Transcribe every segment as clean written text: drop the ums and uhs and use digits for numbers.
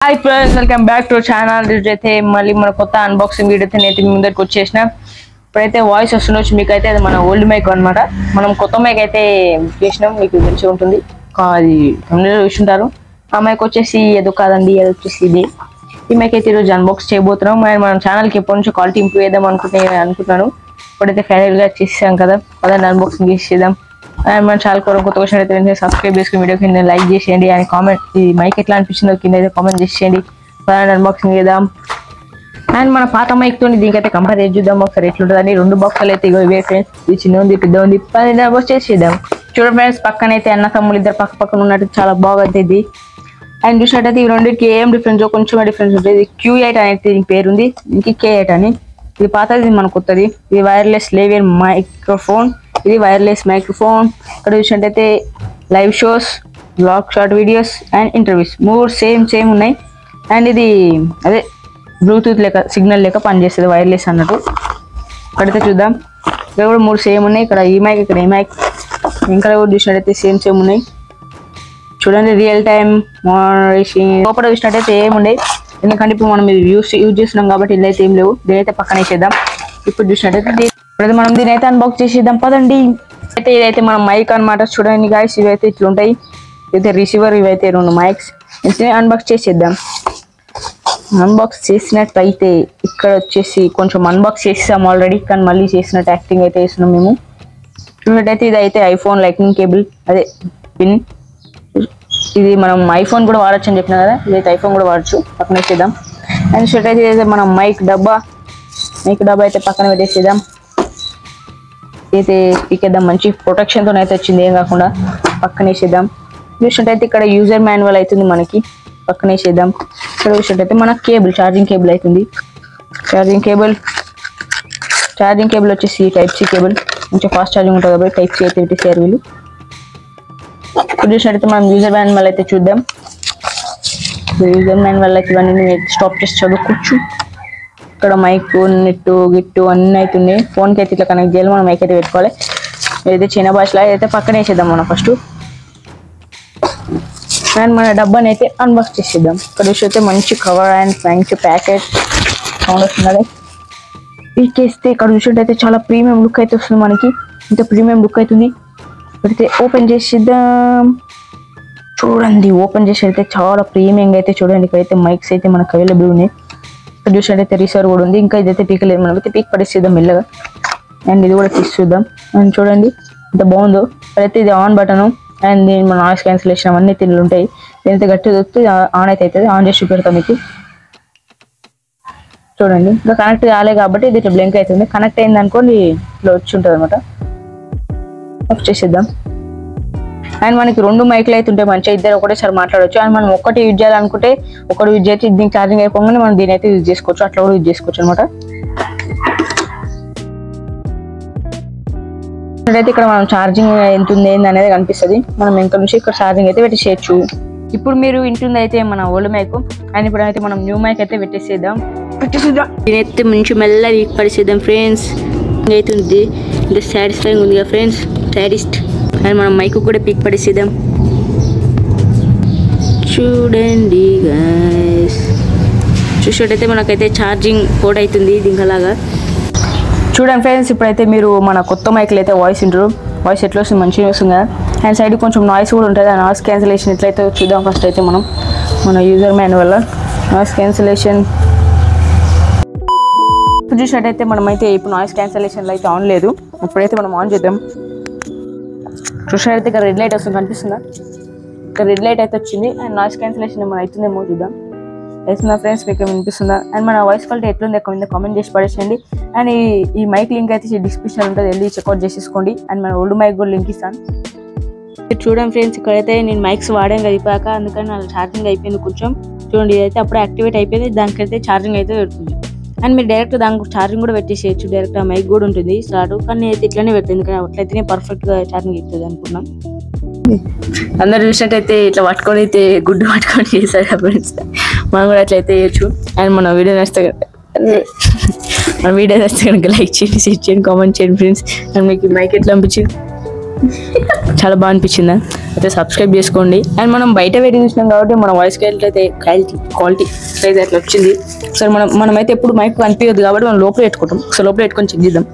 Hi friends, welcome back to our channel. ఇదైతే మళ్ళీ మన కొత్త అన్బాక్సింగ్ వీడియోతో నేను మీ ముందరికి వచ్చేసిన. ఇప్పుడైతే వాయిస్ వస్తుండొచ్చు మీకైతే అది మన ఓల్డ్ మైక్ అన్నమాట. మనం కొత్త మైక్ అయితే చేసినాం, మీకు తెలిసి ఉంటుంది. అది తమిళలో చూసుంటారు. ఆ మైక్ వచ్చేసి ఏదో కాదండి, అది వచ్చేసి ఇది. ఈ మైక్ అయితే ఈరోజు అన్బాక్స్ చేయబోతున్నాం. మన ఛానల్కి ఎప్పటి నుంచో క్వాలిటీ ఇంప్రూవ్ చేద్దాం అనుకుంటున్నాను. ఇప్పుడైతే ఫైనల్గా చేసాం కదా, అదే అన్బాక్సింగ్ చేసేద్దాం. మన ఛానల్ కూడా కొత్త క్వశ్చన్ అయితే సబ్స్క్రైబ్ చేసుకుని వీడియో కింద లైక్ చేసేయండి అని కామెంట్, ఈ మైక్ ఎట్లా అనిపించిందో కింద అయితే కామెంట్ చేసేయండి. అన్బాక్సింగ్ చేద్దాం. అండ్ మన పాత మైక్ తోని దీనికైతే కంపేర్ చేసి చూద్దాం ఒకసారి ఎట్లుంటుంది అని. రెండు బాక్సులు అయితే ఇవే ఫ్రెండ్స్, ఇది చిన్న ఉంది పెద్ద ఉంది. అన్బాక్స్ చేసేద్దాం. చూడండి ఫ్రెండ్స్, పక్కన అయితే అన్న తమ్ముళ్ళు ఇద్దరు పక్క పక్కన ఉన్నట్టు చాలా బాగుంది ఇది. అండ్ చూసినట్టయితే ఈ రెండింటికి ఏం డిఫరెన్స్, కొంచెం డిఫరెన్స్ ఉంటుంది. ఇది Q8 అనేది దీనికి పేరుంది, దీనికి K8 అని. ఇది పాతది, ఇది మన కొత్తది. ఇది వైర్లెస్ లేవియర్ మైక్రోఫోన్, ఇది వైర్లెస్ మైక్రోఫోన్. ఇక్కడ చూసినట్టయితే live shows, blog short videos and interviews మూడు సేమ్ ఉన్నాయి. అండ్ ఇది అదే బ్లూటూత్ లేక సిగ్నల్ లేక పనిచేస్తుంది, వైర్లెస్ అన్నట్టు. ఇక్కడైతే చూద్దాం, ఇక్కడ కూడా మూడు సేమ్ ఉన్నాయి. ఇక్కడ ఈ మైక్, ఇక్కడ ఈ మైక్, ఇంకా కూడా చూసినట్టయితే సేమ్ ఉన్నాయి. చూడండి, రియల్ టైమ్ మానిటరింగ్. లోపల చూసినట్టయితే ఏముండే, ఎందుకంటే ఇప్పుడు మనం ఇది యూజ్ చేస్తున్నాం కాబట్టి ఇలా అయితే ఏం లేవు. దీనైతే పక్కన వేసేద్దాం. ఇప్పుడు చూసినట్టయితే ఇప్పుడైతే మనం దీని అయితే అన్బాక్స్ చేసేద్దాం పదండి. అయితే ఇదైతే మన మైక్ అనమాట. చూడండి గాయ్స్, ఇవైతే ఇట్లుంటాయి. ఇదైతే రిసీవర్, ఇవైతే రెండు మైక్స్. అన్బాక్స్ చేసేద్దాం. అన్బాక్స్ చేసినట్టయితే ఇక్కడ వచ్చేసి కొంచెం అన్బాక్స్ చేసాం ఆల్రెడీ, కానీ మళ్ళీ చేసినట్టు యాక్టింగ్ అయితే వేస్తున్నాం మేము. చూసినట్టయితే ఇదైతే ఐఫోన్ లైట్నింగ్ కేబుల్, అదే పిన్. ఇది మనం ఐఫోన్ కూడా వాడచ్చు అని చెప్పినా కదా, ఇదైతే ఐఫోన్ కూడా వాడచ్చు. పక్కన వేసేద్దాం. అండ్ చూసినట్టయితే ఇదైతే మనం మైక్ డబ్బా అయితే పక్కన పెట్టేసేద్దాం. అయితే పీకేద్దాం, మంచి ప్రొటెక్షన్తో అయితే వచ్చింది, ఏం కాకుండా పక్కన వేసేద్దాం. చూసినట్టయితే ఇక్కడ యూజర్ మాన్యువల్ అవుతుంది మనకి, పక్కన వేసేద్దాం. ఇక్కడ చూసినట్టయితే మన కేబుల్, ఛార్జింగ్ కేబుల్ అవుతుంది. ఛార్జింగ్ కేబుల్ వచ్చేసి Type-C కేబుల్, కొంచెం ఫాస్ట్ ఛార్జింగ్ ఉంటుంది కాబట్టి Type-C అయితే పెట్టేసారు వీళ్ళు. ఇప్పుడు చూసినట్టయితే మనం యూజర్ మాన్యువల్ అయితే చూద్దాం. యూజర్ మాన్యువల్ అయితే ఇవన్నీ స్టాప్ చేసి చదువుకోవచ్చు. ఇక్కడ మైక్, నెట్, గిట్టు అన్నీ అవుతున్నాయి. ఫోన్కి అయితే ఇట్లా కనెక్ట్ చేయాలి, మనం మైక్ అయితే పెట్టుకోవాలి. ఏదైతే చిన్న భాషలో అయితే పక్కన వేసేద్దాం మనం ఫస్ట్. అండ్ మన డబ్బాని అయితే అన్బాక్స్ చేసేద్దాం. ఇక్కడ చూస్తే మంచి కవర్ అండ్ మంచి ప్యాకెట్ సౌండ్ వస్తున్నది. పీకేస్తే ఇక్కడ చూసినట్టయితే చాలా ప్రీమియం లుక్ అయితే వస్తుంది మనకి, ఇంత ప్రీమియం లుక్ అవుతుంది. అయితే ఓపెన్ చేసేద్దాం. చూడండి, ఓపెన్ చేసి అయితే చాలా ప్రీమియంగా అయితే చూడండి. ఇక్కడైతే మైక్స్ అయితే మనకు అవైలబుల్ ఉన్నాయి. ఇక్కడ చూసినట్టయితే రీసర్ కూడా ఉంది. ఇంకా ఇదైతే పీకలేదు, మనం అయితే పీక్ పడేసేద్దాం మెల్లగా. అండ్ ఇది కూడా తీసి చూద్దాం. అండ్ చూడండి ఎంత బాగుందో. అయితే ఇది ఆన్ బటను, అండ్ దీని మన నాయిస్ క్యాన్సిలేషన్ అవన్నీ తిల్లు ఉంటాయి. దీనితో గట్టి దొరికితే ఆన్ అయితే అవుతుంది. ఆన్ చేసి చూపెడతాం మీకు. చూడండి, ఇంకా కనెక్ట్ కాలే కాబట్టి ఇది ఇట్లా బ్లింక్ అవుతుంది. కనెక్ట్ అయింది అనుకోండి ఇట్లా వచ్చి ఉంటుంది అనమాట. ఆఫ్ చేసేద్దాం. అండ్ మనకి రెండు మైక్లు అయితే ఉంటాయి, మంచిగా ఇద్దరు ఒకటేసారి మాట్లాడవచ్చు. అండ్ మనం ఒక్కటి యూజ్ చేయాలనుకుంటే ఒకటి యూజ్ చేసి దీనికి ఛార్జింగ్ అయిపోగానే మనం దీని అయితే యూజ్ చేసుకోవచ్చు, అట్లా కూడా యూజ్ చేసుకోవచ్చు అనమాట. అయితే ఇక్కడ మనం ఛార్జింగ్ ఎంత ఉంది ఏంది అనేది కనిపిస్తుంది. మనం ఇంకా నుంచి ఇక్కడ ఛార్జింగ్ అయితే పెట్టేసేయచ్చు. ఇప్పుడు మీరు ఇంటుంది అయితే మన ఓల్డ్ మైక్, అండ్ ఇప్పుడు అయితే మనం న్యూ మైక్ అయితే పెట్టేసేద్దాం. దీనైతే మంచి మెల్లగా పడేసేద్దాం ఫ్రెండ్స్. అవుతుంది ఇంకా సాటిస్ఫైయింగ్ ఉంది కదా ఫ్రెండ్స్, సాటిస్ట్. అండ్ మనం మైక్ కూడా పీక్ పడేసేద్దాం. చూడండి గైస్, చూసినట్టయితే మనకైతే ఛార్జింగ్ పోర్ట్ అవుతుంది దీనికి అలాగా. చూడండి ఫ్రెండ్స్, ఇప్పుడైతే మీరు మన కొత్త మైక్లు అయితే వాయిస్ వింటారు. వాయిస్ ఎట్లా వస్తుంది, మంచిగా వస్తుంది కదా. అండ్ సైడ్ కొంచెం నాయిస్ కూడా ఉంటుంది. ఆ నాయిస్ క్యాన్సిలేషన్ ఎట్లయితే చూద్దాం. ఫస్ట్ అయితే మనం మన యూజర్ మాన్యువల్ నాయిస్ క్యాన్సిలేషన్ ఇప్పుడు చూసినట్టయితే మనమైతే ఇప్పుడు నాయిస్ క్యాన్సిలేషన్లో అయితే ఆన్ లేదు. ఇప్పుడైతే మనం ఆన్ చేద్దాం. చూసినట్టయితే ఇక్కడ రెడ్ లైట్ వస్తుంది, కనిపిస్తుందా? ఇక్కడ రెడ్ లైట్ అయితే వచ్చింది. అండ్ నాయిస్ క్యాన్సిలేషన్ ఏమైనా అవుతుందేమో చూద్దాం. అవుతుందా ఫ్రెండ్స్, మీకు వినిపిస్తుందా? అండ్ మన వాయిస్ క్వాలిటీ ఎట్లుంది కింద కామెంట్ చేసి పడేసండి. అండ్ ఈ మైక్ లింక్ అయితే డిస్క్రిప్షన్ ఉంటుంది, వెళ్ళి చెక్అవుట్ చేసేసుకోండి. అండ్ మన ఓల్డ్ మైక్ కూడా లింక్ ఇస్తాను. చూడండి ఫ్రెండ్స్, ఇక్కడైతే నేను మైక్స్ వాడాను అయిపోయాక, అందుకని నా ఛార్జింగ్ అయిపోయింది కొంచెం. చూడండి, ఇదైతే అప్పుడే యాక్టివేట్ అయిపోయింది, దానికైతే ఛార్జింగ్ అయితే పెడుతుంది. అండ్ మీరు డైరెక్ట్ దానికి ఛార్జింగ్ కూడా పెట్టేసేయచ్చు, డైరెక్ట్ ఆ మైక్ కూడా ఉంటుంది స్టార్ట్. కానీ అయితే ఇట్లానే పెట్టింది, కానీ అట్లయితేనే పర్ఫెక్ట్గా ఛార్జింగ్ ఇస్తుంది అనుకున్నాం. అందరు చూసినట్టయితే ఇట్లా పట్టుకొని అయితే గుడ్డు పట్టుకొని చేశారు ఫ్రెండ్స్, మనం కూడా అట్లయితే చేయొచ్చు. అండ్ మన వీడియో నచ్చితే కనుక లైక్ చేయండి, షేర్ చేయండి, కామెంట్ చేయండి ఫ్రెండ్స్. అండ్ మీకు మైక్ ఎట్లా అనిపించింది చాలా బాగా అనిపించిందా? అయితే సబ్స్క్రైబ్ చేసుకోండి. అండ్ మనం బయట వీడియో చూసినాం కాబట్టి మన వాయిస్ క్వాలిటీ అయితే అట్లా వచ్చింది. సరే మనమైతే ఎప్పుడు మైక్ కనిపించదు కాబట్టి మనం లోపల పెట్టుకుంటాం. సో లోపల పెట్టుకొని చెక్ చేద్దాం.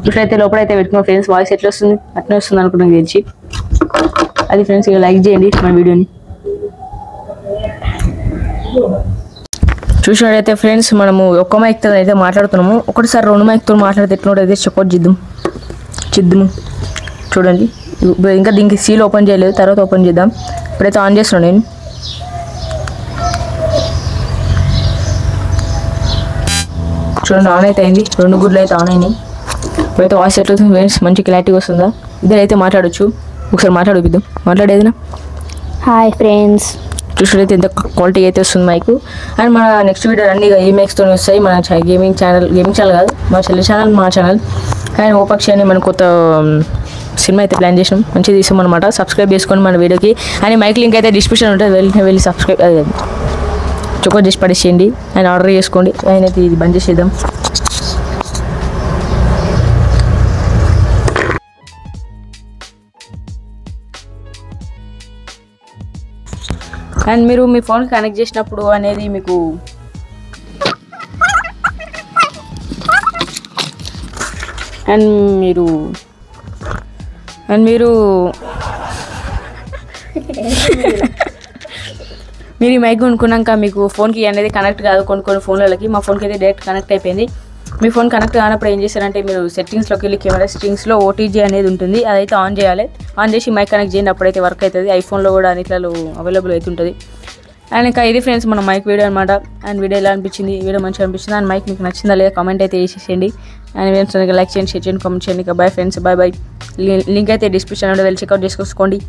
ఇప్పుడైతే లోపలైతే పెట్టుకున్నాం ఫ్రెండ్స్. వాయిస్ ఎట్లా వస్తుంది? అట్లా వస్తుంది అనుకుంటున్నాం తెలిసి. అది ఫ్రెండ్స్, ఇక లైక్ చేయండి మన వీడియోని. చూసినట్టయితే ఫ్రెండ్స్, మనము ఒక్క మైక్తో అయితే మాట్లాడుతున్నాము. ఒకటిసారి 2 మైక్తో మాట్లాడితే ఎట్లుంటే చెక్అవుట్ చేద్దాము. చూడండి, ఇంకా దీనికి సీల్ ఓపెన్ చేయలేదు, తర్వాత ఓపెన్ చేద్దాం. ఇప్పుడైతే ఆన్ చేస్తున్నాను నేను. చూడండి, ఆన్ అయితే అయింది. 2 గుడ్లు అయితే ఆన్ అయినాయి. ఇప్పుడైతే వాయిస్ ఎట్లవుతుంది ఫ్రెండ్స్? మంచి క్లారిటీగా వస్తుందా? ఇద్దరైతే మాట్లాడచ్చు. ఒకసారి మాట్లాడిద్దాం. మాట్లాడేదినా? Hi friends. చూసినట్లయితే ఎంత క్వాలిటీ అయితే వస్తుంది మైక్. అండ్ మన నెక్స్ట్ వీడియో అన్ని ఏ మైక్స్తో వస్తాయి. మన గేమింగ్ ఛానల్ కాదు, మా చెల్లి ఛానల్, మా ఛానల్. అండ్ ఓపక్షి అని మన కొత్త సినిమా అయితే ప్లాన్ చేసినాం. మంచిగా తీసాం అనమాట. సబ్స్క్రైబ్ చేసుకోండి మన వీడియోకి. అండ్ మైక్ లింక్ అయితే డిస్క్రిప్షన్ ఉంటుంది, వెళ్ళి సబ్స్క్రైబ్ చెక్అవుట్ చేసి పడేసేయండి. అండ్ ఆర్డర్ చేసుకోండి. ఆయన అయితే ఇది బంద్ చేసేద్దాం. అండ్ మీరు మీ ఫోన్ కనెక్ట్ చేసినప్పుడు అనేది మీకు మీరు ఈ మైక్ కొనుక్కున్నాక మీకు ఫోన్కి అనేది కనెక్ట్ కాదు. కొన్ని ఫోన్లకి, మా ఫోన్కి అయితే డైరెక్ట్ కనెక్ట్ అయిపోయింది. మీ ఫోన్ కనెక్ట్ కానప్పుడు ఏం చేస్తారంటే మీరు సెట్టింగ్స్లోకి వెళ్ళి కెమెరా సెట్టింగ్స్లో ఓటీజీ అనేది ఉంటుంది, అదైతే ఆన్ చేయాలి. ఆన్ చేసి మైక్ కనెక్ట్ చేయండి, అప్పుడైతే వర్క్ అవుతుంది. ఐఫోన్లో కూడా అన్నిట్లలో అవైలబుల్ అవుతుంటుంది. అండ్ ఇంకా ఇది ఫ్రెండ్స్ మన మైక్ వీడియో అనమాట. అండ్ వీడియో ఎలా అనిపించింది? వీడియో మంచిగా అనిపించింది. అండ్ మైక్ మీకు నచ్చిందా లేదా కామెంట్ అయితే వేసేసేయండి. అండ్ ఫ్రెండ్స్ లైక్ చేయండి, షేర్ చేయండి, కామెంట్ చేయండి. Bye friends, bye. లింక్ అయితే డిస్క్రిప్షన్లో వెళ్ళి చెక్అవుట్ చేసుకోండి.